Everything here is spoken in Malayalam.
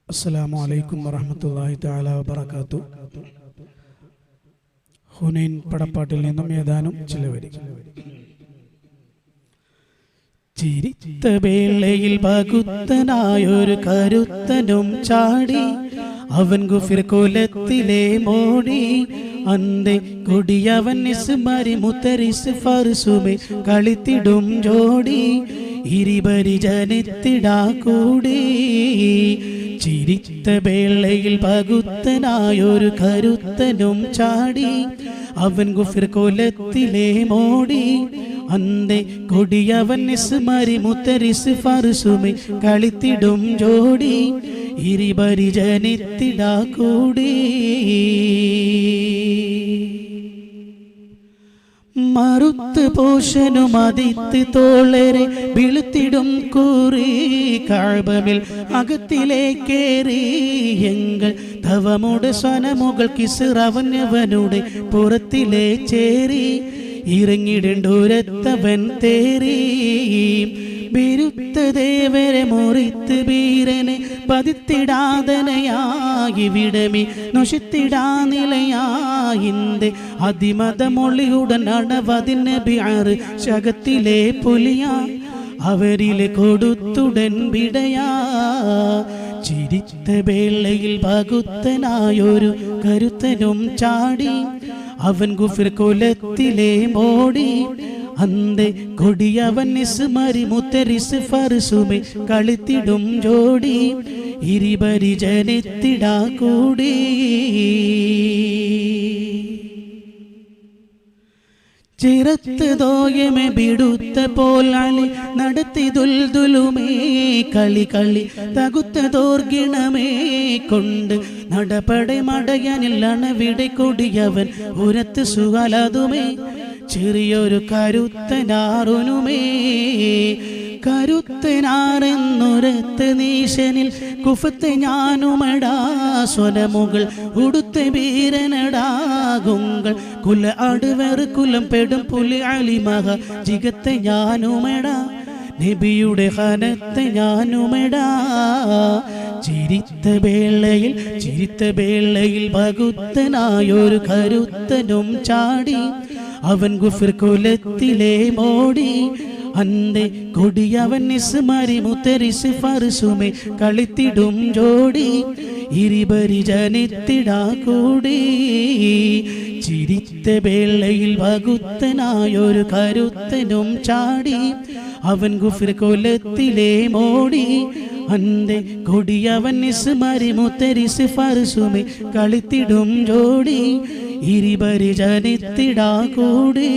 അസ്സലാമു അലൈക്കും വറഹ്മത്തുള്ളാഹി തആല വബറകാതുഹു. ഹുനൈൻ പടപ്പാട്ടിൽ നിന്നും ഏതാനും ചില വരി. ചിരിത്ത വേളയിൽ പകുത്തനായൊരു കരുത്തനും ചാടി, അവൻ ഗുഫിർ കുലത്തിലെ മോടി. അന്തേ കൊടിയവൻ ഇസ്മരി മുത്തരിസ് ഫർസുമെ കളിത്തിടും ജോടി. ഇരുപരി ജനിത്തിടാ കൂടി. ചിരിത്ത വേളയിൽ പകുത്തനായൊരു കരുത്തനും ചാടി, അവൻ ഗുഫിർ കുലത്തിലെ മോടി. അന്തേ കൊടിയവൻ ഇസ്മരി മുത്തരിസ് ഫർസുമെ കളിത്തിടും ജോടി. ഇരുപരി ജനിത്തിടാ കൂടി. മറുത്ത് പോഷനും അതിത്ത് തോളരെ വിളുത്തിടും കൂറി. കഅബയിൽ അകത്തിലേക്കേറി എങ്കൾ തവമുടെ സ്വനമുകൾ കിസ്റവനവനുടെ പുറത്തിലെ ചേരി. ഇറങ്ങിടണ്ടൂരത്തവൻ തേറി. ബിരുത്ത ദേവരെ മുറിത്ത് ബീരനെ പതിത്തിടാതനയായി വിടമി നൊഷിത്തിടാ നിലയായിന്റെ അതിമതമൊളിയുടൻ അണവതിന് ബിആറ് ശകത്തിലെ പുലിയാ. അവരിലെ കൊടുത്തുടൻ വിടയാ. ചിരിത്ത വേളയിൽ പകുത്തനായൊരു കരുത്തനും ചാടി, അവൻ ഗുഫിർ കുലത്തിലെ മോടി. അന്തേ കൊടിയവൻ ഇസ്മരി മുത്തരിസ് ഫർസുമെ കളിത്തിടും ജോടി. ഇരുപരി ജനിത്തിടാ കൂടി. ചിറത്ത് തോയമെ ബിടുത്ത പോലാളി നടത്തി ദുൽദുലുമേ കളി കളി തകുത്ത ദോർഗിണമേ കൊണ്ട് നടപടെ മടയാനില്ലാണ് വിടെ കൊടിയവൻ ഉരത്ത് സുഖലതുമേ. ചെറിയൊരു കരുത്തനാറുനുമേ കരുത്തനാറെന്നുരത്ത് നീശനിൽ കുഫത്ത് ഞാനുമടാ. സ്വനമുകൾ ഉടുത്ത വീരനടാകുങ്ങൾ കുല അടുവർ കുലം പെടും പുലി അലിമഹ ജിഗത്തെ ഞാനുമടാ. നബിയുടെ ഖനത്തെ ഞാനുമടാ. ചിരിത്ത വേളയിൽ പകുത്തനായൊരു കരുത്തനും ചാടി, അവൻ ഗുഫിർ കുലത്തിലെ മോടി. അന്തേ കൊടിയവൻ ഇസ്മരി മുത്തരിസ് ഫർസുമെ കളിത്തിടും ജോടി. ഇരുപരി ജനിത്തിടാ കൂടി. ചിരിത്ത വേളയിൽ പകുത്തനായൊരു കരുത്തനും ചാടി, അവൻ ഗുഫിർ കുലത്തിലെ മോടി. അന്തേ കൊടിയവൻ ഇസ്മരി മുത്തരിസ് ഫർസുമെ കളിത്തിടും ജോടി. ഇരുപരി ജനിത്തിടാ കൂടി.